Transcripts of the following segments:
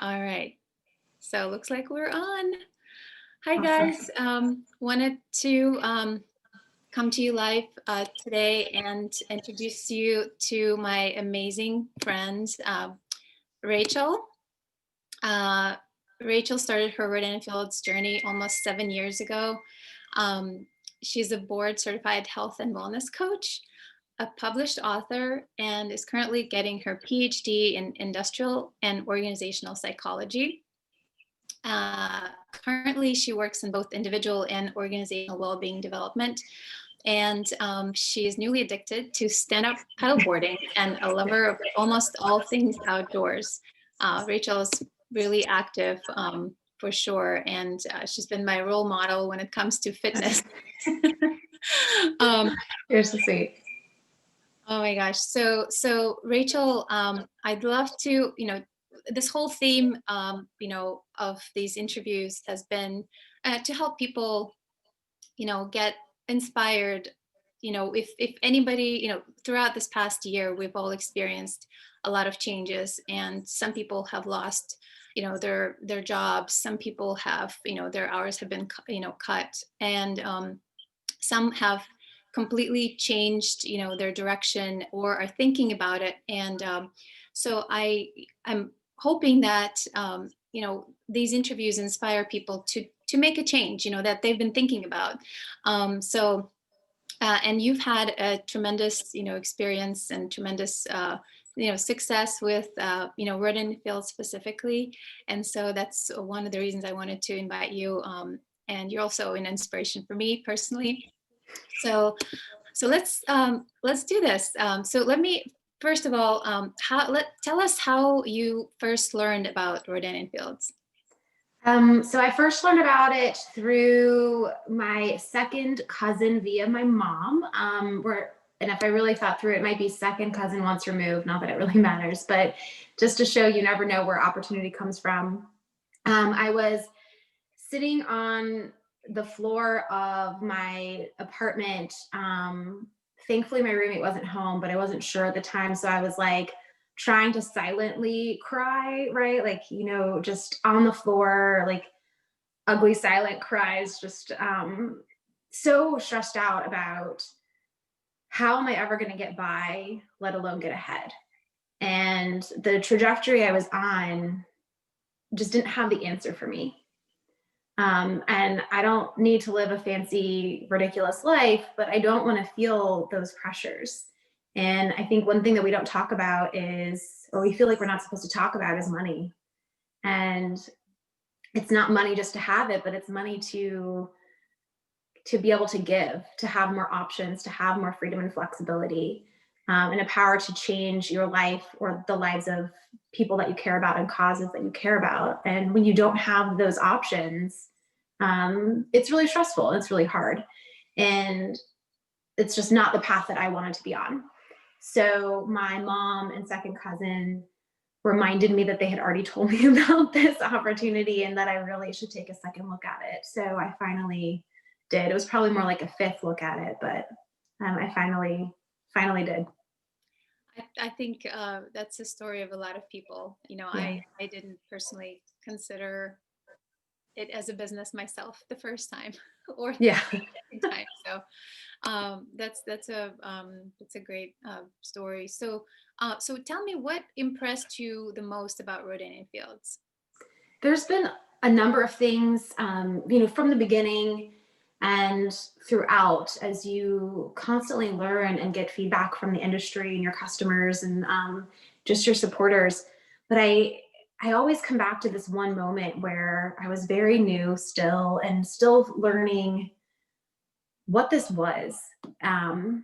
All right. So looks like we're on. Hi Awesome. guys. Wanted to come to you live today and introduce you to my amazing friend, Rachel. Uh, Rachel started her Rodan Fields journey almost 7 years ago. Um, she's a board certified health and wellness coach, a published author, and is currently getting her PhD in industrial and organizational psychology. Currently, she works in both individual and organizational well-being development, and she is newly addicted to stand-up paddleboarding and a lover of almost all things outdoors. Rachel is really active for sure, and she's been my role model when it comes to fitness. You're so sweet. Oh my gosh. So Rachel, I'd love to, this whole theme, of these interviews has been to help people, get inspired. If anybody, throughout this past year, we've all experienced a lot of changes, and some people have lost, their jobs. Some people have, their hours have been, cut, and some have completely changed their direction or are thinking about it. And so I'm hoping that these interviews inspire people to make a change that they've been thinking about. And you've had a tremendous experience and tremendous success with Rodan Fields specifically, and so that's one of the reasons I wanted to invite you. And you're also an inspiration for me personally. So let's do this. So let me first of all tell us how you first learned about Rodan Fields. So I first learned about it through my second cousin via my mom. And if I really thought through it, might be second cousin once removed. Not that it really matters, but just to show you never know where opportunity comes from. I was sitting on the floor of my apartment. Thankfully, my roommate wasn't home, but I wasn't sure at the time. So I was like trying to silently cry, right? Like, just on the floor, like ugly silent cries, just so stressed out about how am I ever going to get by, let alone get ahead. And the trajectory I was on just didn't have the answer for me. And I don't need to live a fancy, ridiculous life, but I don't want to feel those pressures. And I think one thing that we don't talk about is, or we feel like we're not supposed to talk about, is money. And it's not money just to have it, but it's money to be able to give, to have more options, to have more freedom and flexibility, and a power to change your life or the lives of people that you care about and causes that you care about. And when you don't have those options, it's really stressful. It's really hard. And it's just not the path that I wanted to be on. So my mom and second cousin reminded me that they had already told me about this opportunity and that I really should take a second look at it. So I finally did. It was probably more like a fifth look at it, but I finally did. I think that's the story of a lot of people. Yeah. I didn't personally consider it as a business myself the first time or the second time. So that's a great story. So tell me, what impressed you the most about Rodan Fields? There's been a number of things, from the beginning and throughout, as you constantly learn and get feedback from the industry and your customers and just your supporters. But I always come back to this one moment where I was very new still and still learning what this was. And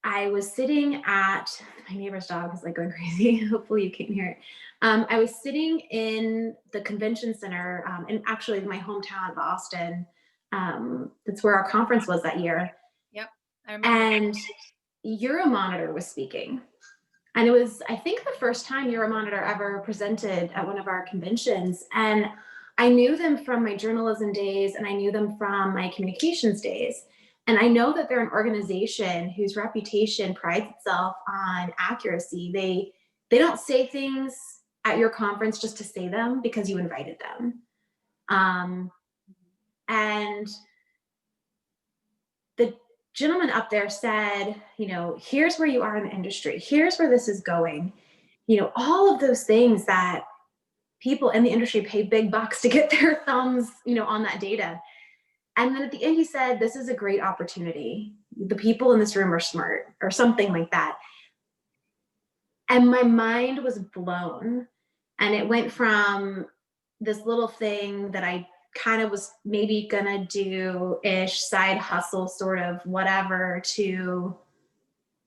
I was sitting at, my neighbor's dog is like going crazy. Hopefully you can't hear it. I was sitting in the convention center in actually my hometown of Austin. That's where our conference was that year. Yep, I remember. And Euromonitor was speaking. And it was, I think, the first time Euromonitor ever presented at one of our conventions. And I knew them from my journalism days, and I knew them from my communications days. And I know that they're an organization whose reputation prides itself on accuracy. They don't say things at your conference just to say them because you invited them. Um, and the gentleman up there said, you know, here's where you are in the industry. Here's where this is going. You know, all of those things that people in the industry pay big bucks to get their thumbs, you know, on that data. And then at the end, he said, this is a great opportunity. The people in this room are smart, or something like that. And my mind was blown. And it went from this little thing that I kind of was maybe gonna do ish, side hustle, sort of whatever, to,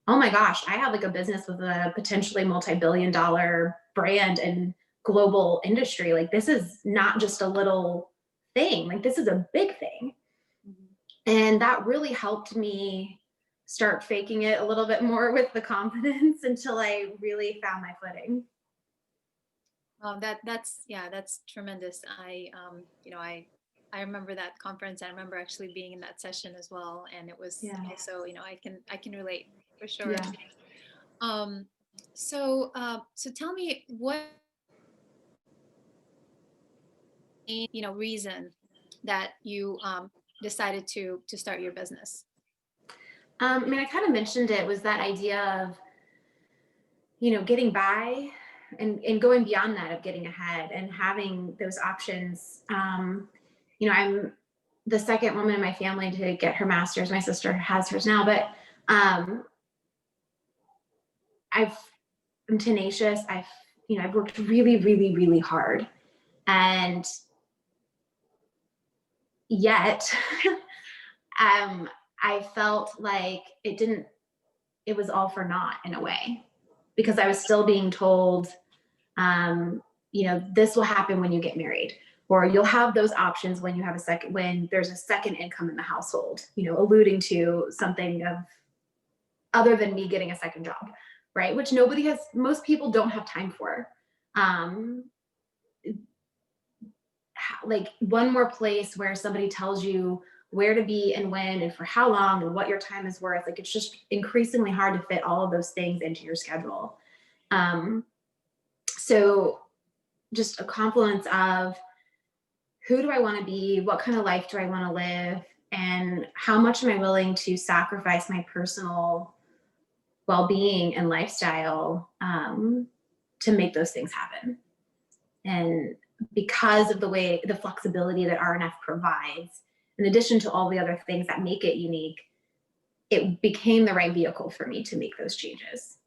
oh my gosh, I have like a business with a potentially multi-billion-dollar brand and global industry. Like, this is not just a little thing, like, this is a big thing. And that really helped me start faking it a little bit more with the confidence until I really found my footing. That's yeah, that's tremendous. I remember that conference. I remember actually being in that session as well, and it was Yeah. also, I can relate for sure. Yeah. Um, so tell me what reason that you decided to start your business. I mean, I kind of mentioned it was that idea of, you know, getting by and going beyond that, of getting ahead and having those options. You know, I'm the second woman in my family to get her master's. My sister has hers now, but um, I've I'm tenacious. I've worked really, really, really hard, and yet, um, I felt like it was all for naught in a way, because I was still being told, um, you know, this will happen when you get married, or you'll have those options when you have when there's a second income in the household, you know, alluding to something of other than me getting a second job, right? Which most people don't have time for. Um, like, one more place where somebody tells you where to be and when and for how long and what your time is worth. Like, it's just increasingly hard to fit all of those things into your schedule. Um, so just a confluence of, who do I want to be? What kind of life do I want to live? And how much am I willing to sacrifice my personal well-being and lifestyle, to make those things happen? And because of the flexibility that RNF provides, in addition to all the other things that make it unique, it became the right vehicle for me to make those changes.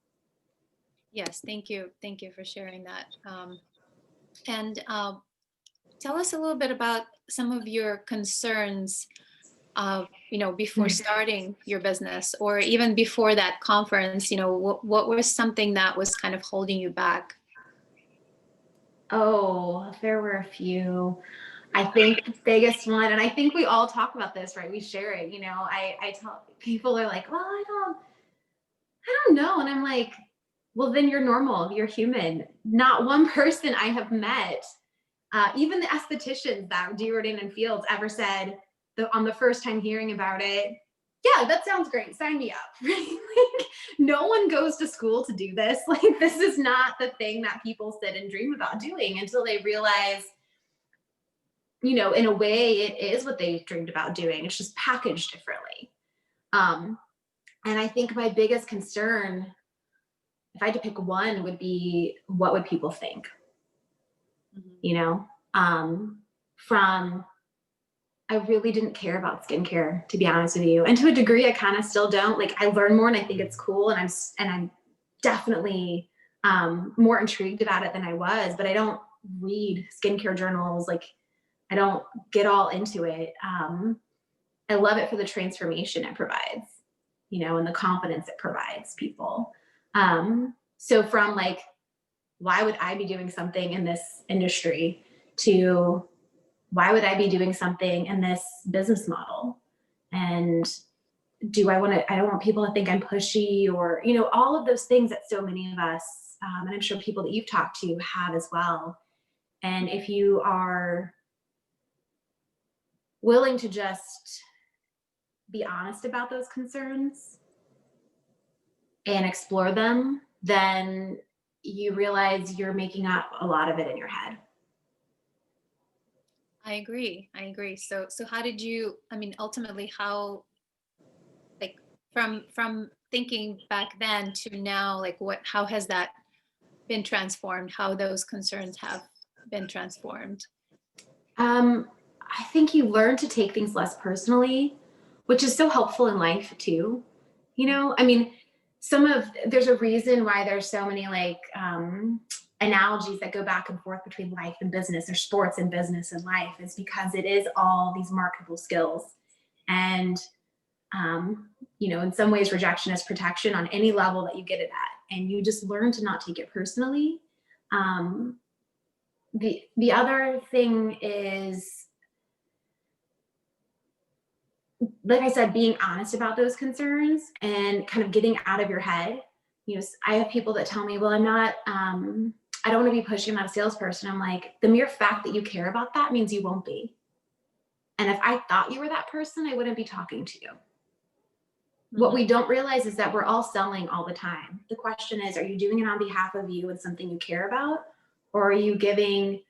Yes, thank you for sharing that. And tell us a little bit about some of your concerns, before starting your business, or even before that conference. What was something that was kind of holding you back? Oh, there were a few. I think the biggest one, and I think we all talk about this, right? We share it. You know, I tell people, are like, well, I don't know. And I'm like, well, then you're normal. You're human. Not one person I have met, even the estheticians that do Rodan and Fields, ever said, on the first time hearing about it, yeah, that sounds great. Sign me up. Like, no one goes to school to do this. Like, this is not the thing that people sit and dream about doing until they realize, you know, in a way, it is what they dreamed about doing. It's just packaged differently. Um, and I think my biggest concern, if I had to pick one, would be, what would people think? You know, from I really didn't care about skincare, to be honest with you, and to a degree, I kind of still don't. Like, I learn more, and I think it's cool, and I'm definitely more intrigued about it than I was. But I don't read skincare journals. Like, I don't get all into it. I love it for the transformation it provides, you know, and the confidence it provides people. So from like, why would I be doing something in this industry, to, why would I be doing something in this business model? And I don't want people to think I'm pushy, or, you know, all of those things that so many of us, and I'm sure people that you've talked to have as well. And if you are willing to just be honest about those concerns and explore them, then you realize you're making up a lot of it in your head. I agree. I agree. So how did you, I mean, ultimately how, like, from thinking back then to now, like how has that been transformed? How those concerns have been transformed? Um, I think you learn to take things less personally, which is so helpful in life too. You know, I mean, there's a reason why there's so many like analogies that go back and forth between life and business, or sports and business and life, is because it is all these marketable skills. And, in some ways, rejection is protection on any level that you get it at. And you just learn to not take it personally. Um, the other thing is, like I said, being honest about those concerns and kind of getting out of your head. I have people that tell me, well, I don't want to be pushy. I'm not a salesperson. I'm like, the mere fact that you care about that means you won't be. And if I thought you were that person, I wouldn't be talking to you. What we don't realize is that we're all selling all the time. The question is, are you doing it on behalf of you and something you care about? Or are you giving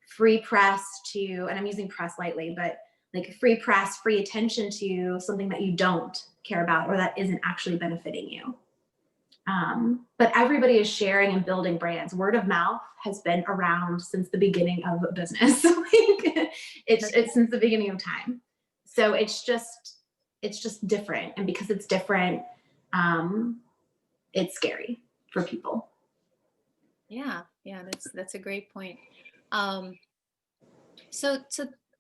free press to, and I'm using press lightly, but like free press, free attention to something that you don't care about or that isn't actually benefiting you? But everybody is sharing and building brands. Word of mouth has been around since the beginning of business. It's since the beginning of time. So it's just different. And because it's different, it's scary for people. Yeah, that's a great point. So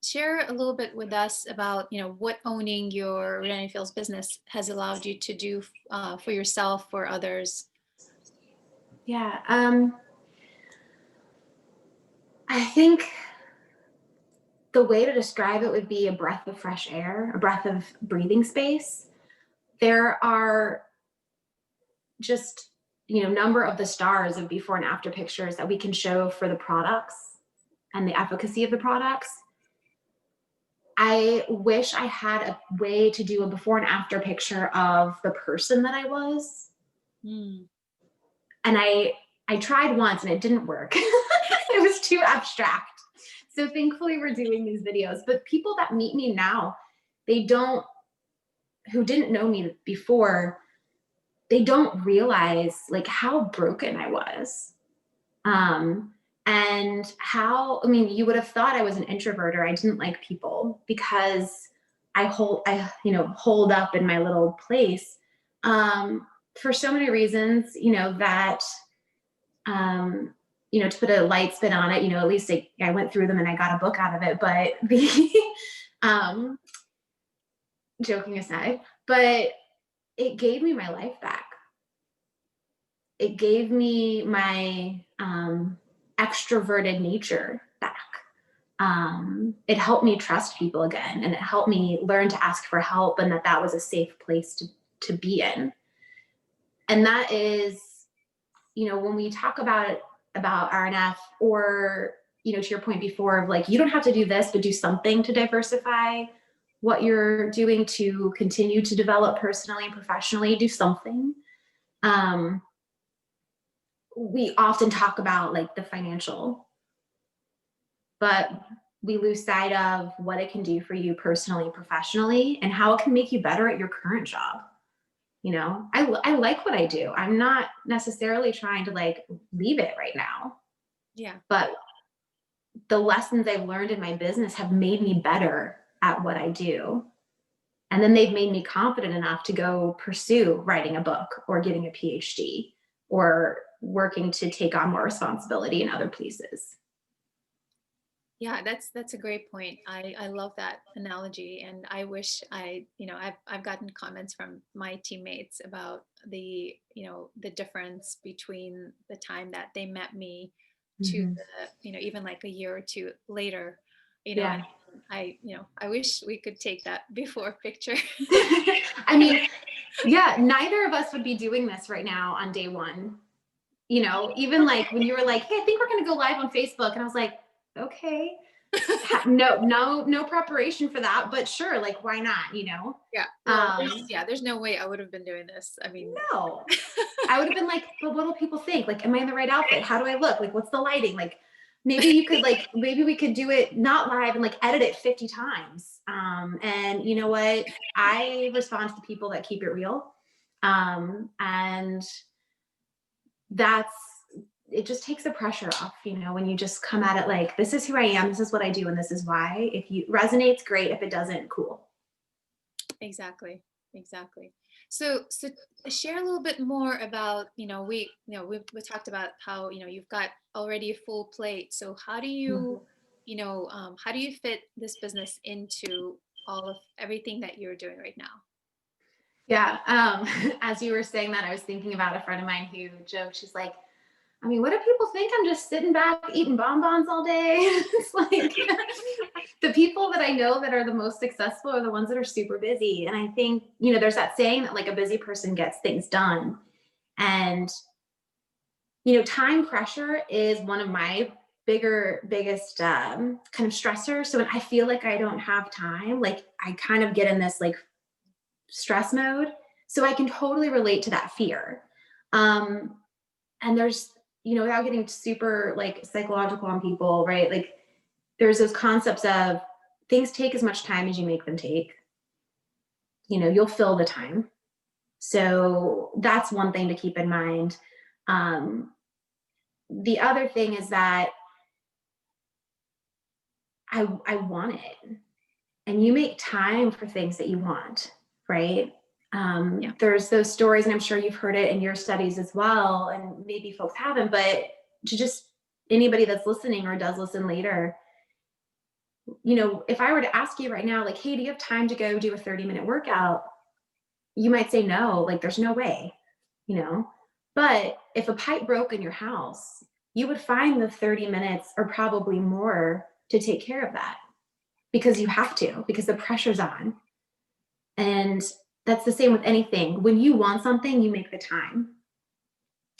share a little bit with us about, what owning your Rodan Fields business has allowed you to do for yourself, for others. Yeah. I think the way to describe it would be a breath of fresh air, a breath of breathing space. There are just, number of the stars of before and after pictures that we can show for the products and the efficacy of the products. I wish I had a way to do a before and after picture of the person that I was. Mm. And I tried once and it didn't work. It was too abstract. So thankfully we're doing these videos, but people that meet me now, who didn't know me before, they don't realize like how broken I was. And you would have thought I was an introvert or I didn't like people because I hold up in my little place, for so many reasons, to put a light spin on it, at least I went through them and I got a book out of it. But um, joking aside, but it gave me my life back. It gave me my extroverted nature back. It helped me trust people again, and it helped me learn to ask for help, and that was a safe place to be in. And that is, when we talk about RNF, or to your point before of like, you don't have to do this, but do something to diversify what you're doing to continue to develop personally and professionally. Do something. We often talk about like the financial, but we lose sight of what it can do for you personally and professionally, and how it can make you better at your current job. I like what I do. I'm not necessarily trying to like leave it right now. Yeah. But the lessons I've learned in my business have made me better at what I do. And then they've made me confident enough to go pursue writing a book or getting a PhD or working to take on more responsibility in other places. Yeah, that's a great point. I love that analogy, and I wish I've gotten comments from my teammates about the difference between the time that they met me to even like a year or two later, Yeah. and I wish we could take that before picture. I mean, yeah, neither of us would be doing this right now on day one. Even like when you were like, hey, I think we're going to go live on Facebook. And I was like, okay. No preparation for that, but sure, like why not, you know? Yeah. Well, Um, there's no way I would have been doing this. I mean, no. I would have been like, but what will people think? Like, am I in the right outfit? How do I look? Like, what's the lighting? Like, maybe you could like, maybe we could do it not live and like edit it 50 times. And you know what? I respond to the people that keep it real. And that's, it just takes the pressure off, you know, when you just come at it like, this is who I am, this is what I do, and this is why. If you resonates, great. If it doesn't, cool. exactly. Exactly. So share a little bit more about, we talked about how, you've got already a full plate. So how do Mhm. how do you fit this business into all of everything that you're doing right now? Yeah. As you were saying that, I was thinking about a friend of mine who joked, she's like, I mean, what do people think? I'm just sitting back eating bonbons all day. It's like the people that I know that are the most successful are the ones that are super busy. And I think, you know, there's that saying that like a busy person gets things done. And, you know, time pressure is one of my biggest kind of stressors. So when I feel like I don't have time, like I kind of get in this like stress mode. So I can totally relate to that fear. Um, and there's, you know, without getting super like psychological on people, right? Like there's those concepts of things take as much time as you make them take. You know, you'll fill the time. So that's one thing to keep in mind. Um, the other thing is that I want it, and you make time for things that you want, right? Yeah. There's those stories, and I'm sure you've heard it in your studies as well, and maybe folks haven't, but to just anybody that's listening or does listen later, you know, if I were to ask you right now, like, hey, do you have time to go do a 30-minute workout? You might say no, like, there's no way, you know? But if a pipe broke in your house, you would find the 30 minutes or probably more to take care of that because you have to, because the pressure's on. And that's the same with anything. When you want something, you make the time.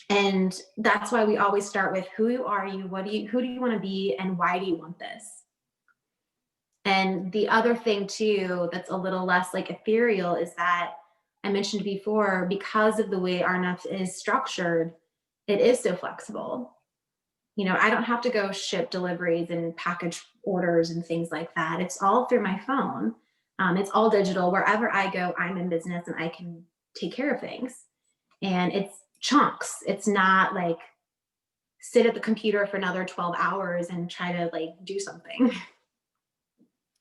And that's why we always start with who are you? Who do you want to be? And why do you want this? And the other thing too, that's a little less like ethereal is that I mentioned before, because of the way our net is structured, it is so flexible. You know, I don't have to go ship deliveries and package orders and things like that. It's all through my phone. It's all digital. Wherever I go, I'm in business and I can take care of things. And it's chunks. It's not like sit at the computer for another 12 hours and try to like do something.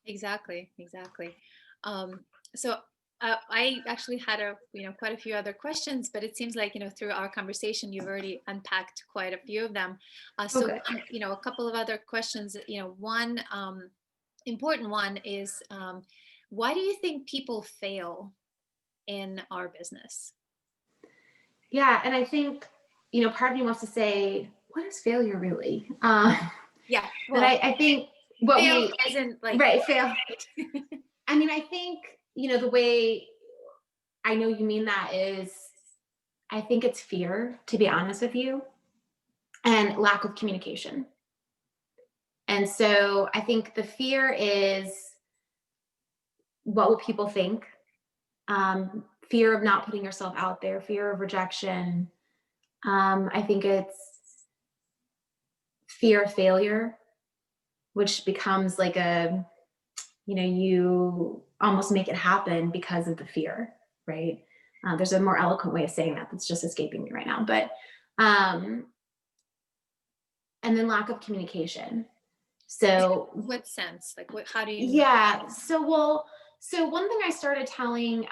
Exactly, exactly. Um, so I actually had quite a few other questions, but it seems like, through our conversation, you've already unpacked quite a few of them. Oh, So, good. a couple of other questions, one important one is, why do you think people fail in our business? Yeah. And I think, you know, part of me wants to say, what is failure really? Yeah, But well, I think what fail we, isn't like, right, fail. I mean, I think, you know, the way I know you mean that is, I think it's fear, to be honest with you, and lack of communication. And so I think the fear is what will people think? Fear of not putting yourself out there, fear of rejection. I think it's fear of failure, which becomes like a, you know, you almost make it happen because of the fear, right? There's a more eloquent way of saying that that's just escaping me right now. But, um, and then lack of communication. So what sense? Like, how do you mean? yeah. So one thing I started telling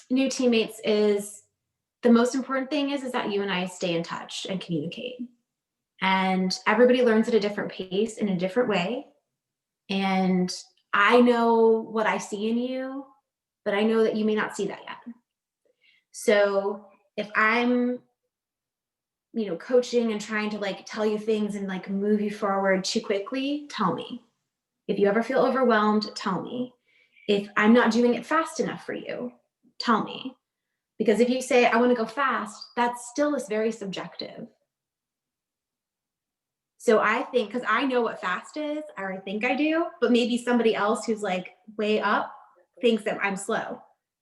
new teammates is the most important thing is that you and I stay in touch and communicate. And everybody learns at a different pace in a different way. And I know what I see in you, but I know that you may not see that yet. So if I'm, you know, coaching and trying to like tell you things and like move you forward too quickly, tell me. If you ever feel overwhelmed, tell me. If I'm not doing it fast enough for you, tell me. Because if you say, I want to go fast, that still is very subjective. So I think, because I know what fast is, or I think I do, but maybe somebody else who's like way up thinks that I'm slow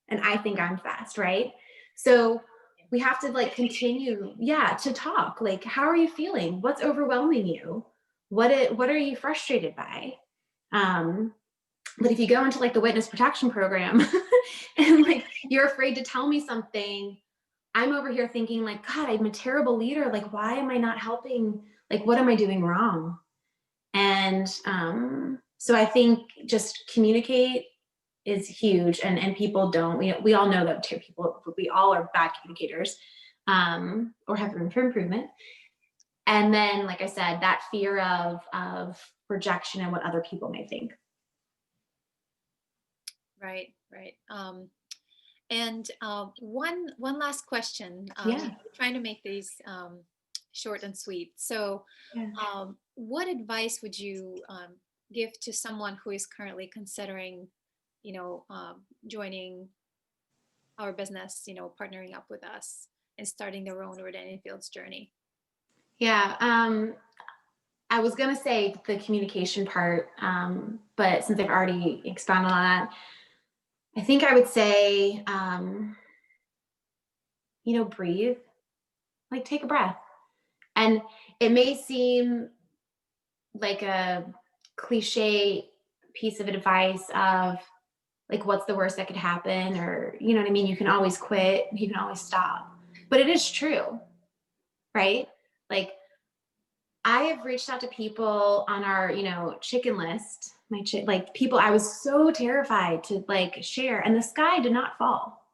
and I think I'm fast, right? So we have to like continue, yeah, to talk. Like, how are you feeling? What's overwhelming you? What are you frustrated by? Um, but if you go into like the witness protection program and like you're afraid to tell me something, I'm over here thinking like, God, I'm a terrible leader. Like, why am I not helping? Like, what am I doing wrong? And so I think just communicate is huge, and people don't. We all know that too. People, we all are bad communicators, or have room for improvement. And then, like I said, that fear of rejection and what other people may think. Right, right. And one last question. Yeah. Trying to make these short and sweet. So, Yeah. what advice would you give to someone who is currently considering, joining our business, partnering up with us and starting their own Rodan Fields journey? Yeah. I was gonna say the communication part, but since I've already expounded on that, I think I would say, breathe, like take a breath. And it may seem like a cliche piece of advice of like, what's the worst that could happen? Or, you know what I mean? You can always quit, you can always stop. But it is true, right? Like, I have reached out to people on our, chicken list, like people I was so terrified to like share, and the sky did not fall.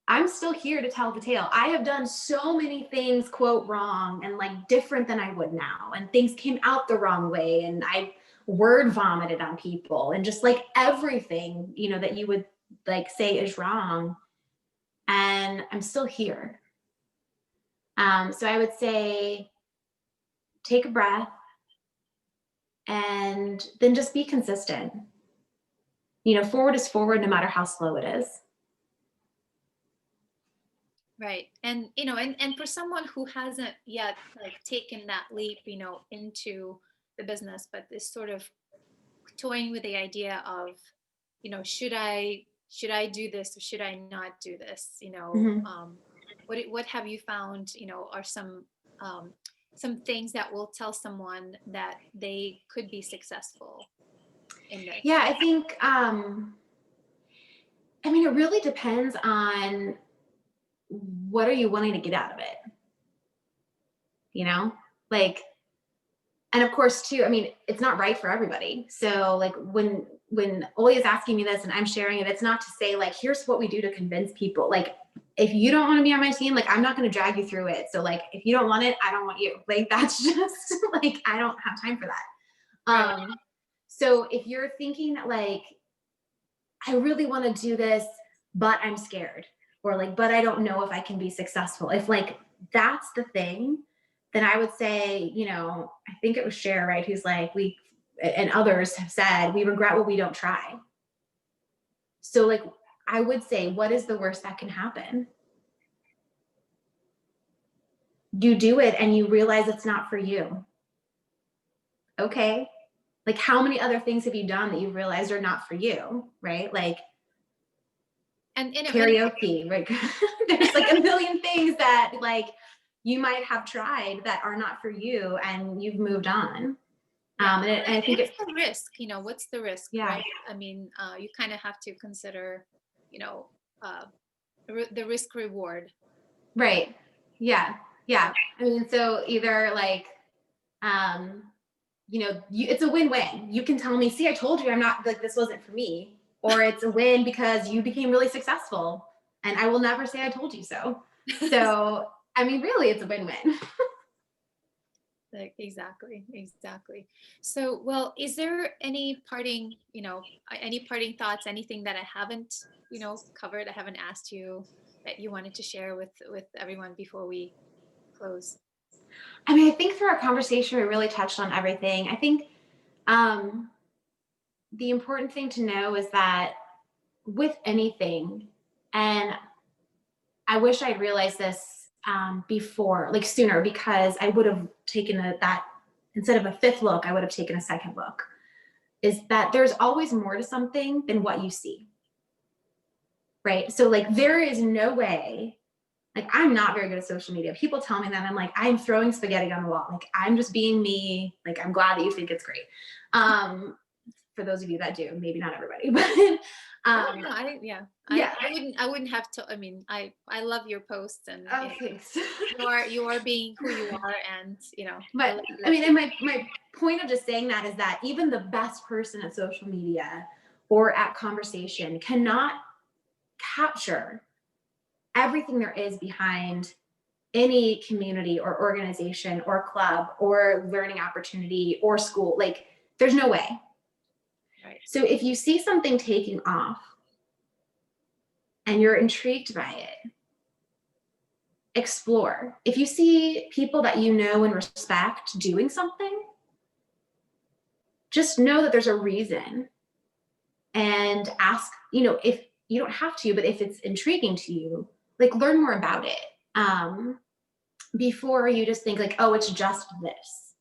I'm still here to tell the tale. I have done so many things, quote, wrong and like different than I would now. And things came out the wrong way. And I word vomited on people and just like everything, that you would like say is wrong. And I'm still here. So I would say take a breath and then just be consistent. Forward is forward no matter how slow it is. Right. And for someone who hasn't yet like taken that leap, into the business, but is sort of toying with the idea of, should I do this or should I not do this? Mhm. What have you found, are some things that will tell someone that they could be successful in this? Yeah, I think, it really depends on what are you wanting to get out of it, you know? Like, and of course too, it's not right for everybody. So like when Oli is asking me this and I'm sharing it, it's not to say like, here's what we do to convince people. Like, if you don't want to be on my team, like I'm not going to drag you through it. So like, if you don't want it, I don't want you. Like, that's just like, I don't have time for that. Right. So if you're thinking that like, I really want to do this, but I'm scared, or like, but I don't know if I can be successful. If like that's the thing, then I would say, I think it was Cher, right? Who's like, and others have said, we regret what we don't try. So like, I would say, what is the worst that can happen? You do it and you realize it's not for you. Okay. Like, how many other things have you done that you realized are not for you? Right. Like, And karaoke, right? There's like a million things that like you might have tried that are not for you and you've moved on. yeah, And I think what's it, the risk? What's the risk, yeah, right? You kind of have to consider, you know, uh, the risk reward. right. Yeah. Yeah. So either like, um, it's a win-win. You can tell me, see, I told you I'm not like, this wasn't for me, or it's a win because you became really successful and I will never say I told you so. So, really it's a win-win. Like, exactly, exactly. So, well, is there any parting thoughts, anything that I haven't, covered, I haven't asked you that you wanted to share with everyone before we close? I think through our conversation, we really touched on everything. I think um, the important thing to know is that with anything, and I wish I'd realized this before, like sooner, because I would have taken that instead of a fifth look, I would have taken a second look. Is that there's always more to something than what you see, right? So like there is no way. Like I'm not very good at social media. People tell me that I'm like I'm throwing spaghetti on the wall. Like I'm just being me. Like I'm glad that you think it's great. Um, for those of you that do, maybe not everybody, but No, um, no, yeah, yeah. I wouldn't have to. I mean, I love your posts, and Oh, thanks. you are being who you are, and I But love I that. mean, and my point of just saying that is that even the best person at social media or at conversation cannot capture everything there is behind any community or organization or club or learning opportunity or school. Like, there's no way. Right. So if you see something taking off and you're intrigued by it, explore. If you see people that you know and respect doing something, just know that there's a reason and ask, if you don't have to, but if it's intriguing to you, like learn more about it before you just think like, oh, it's just this.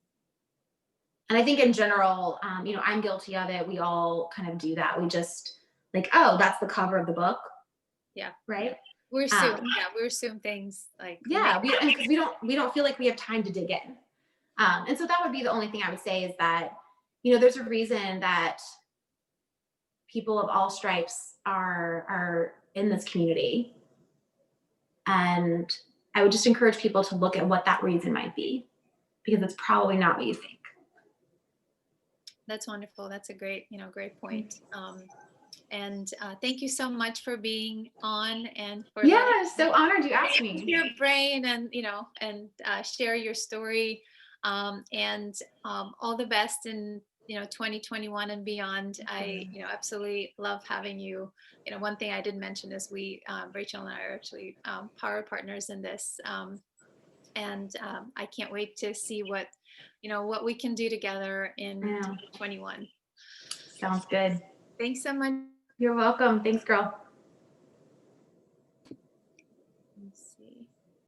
And I think in general, I'm guilty of it. We all kind of do that. We just like, oh, that's the cover of the book, Yeah. right? We assume things like Yeah, because we don't feel like we have time to dig in. And so that would be the only thing I would say is that, there's a reason that people of all stripes are in this community. And I would just encourage people to look at what that reason might be, because it's probably not what you think. That's wonderful. That's a great, great point. And thank you so much for being on and for letting Yeah, so honored you asked pick me. your brain and share your story. And all the best in 2021 and beyond. I absolutely love having you. One thing I didn't mention is we Rachel and I are actually power partners in this. And I can't wait to see what we can do together in Yeah, 2021. sounds good. Thanks so much. You're welcome. Thanks, girl.